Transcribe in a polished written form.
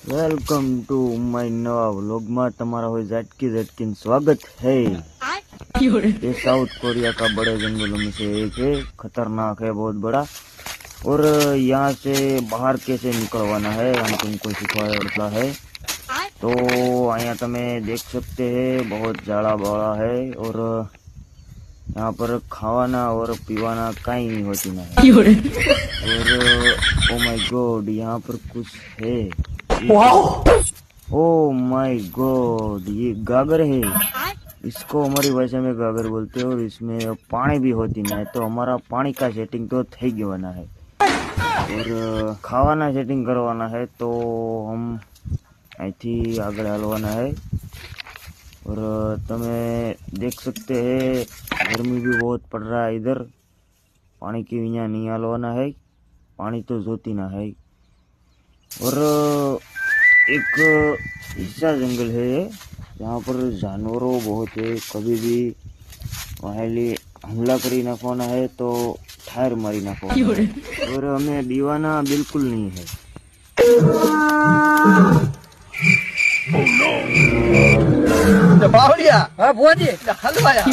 Welcome to my नवा vlog में तुम्हारा हो झटकी स्वागत है। ये साउथ कोरिया का बड़े जंगलों में से एक है, खतरनाक है, बहुत बड़ा। और यहाँ से बाहर कैसे निकलवाना है हम तुमको सिखाया है। तो यहाँ तुम्हें देख सकते हैं बहुत जाड़ा बड़ा है और यहाँ पर खावाना और पीवाना कहीं नहीं होती ना है। और ओ माय गॉड यहाँ पर कुछ है। ओ माय गॉड ये गागर है, इसको हमारी भाषा में गागर बोलते हैं। और इसमें पानी भी होती ना है, तो हमारा पानी का सेटिंग तो થઈ ગવાના है और खावाना सेटिंग करवाना है। तो हम અહીંથી આગળ હાલવાના है। और તમે देख सकते हैं गर्मी भी बहुत पड़ रहा है इधर। पानी के बिना नहीं हालवाना है, पानी तो जोती ना है। और एक ऐसा जंगल है जहाँ पर जानवरों बहुत है, कभी भी वहाँ हमला करी नाखवाना है तो ठार मारी नाखवाना है। और हमें दीवाना बिल्कुल नहीं है। बावड़िया हाँ बोझे हलवाया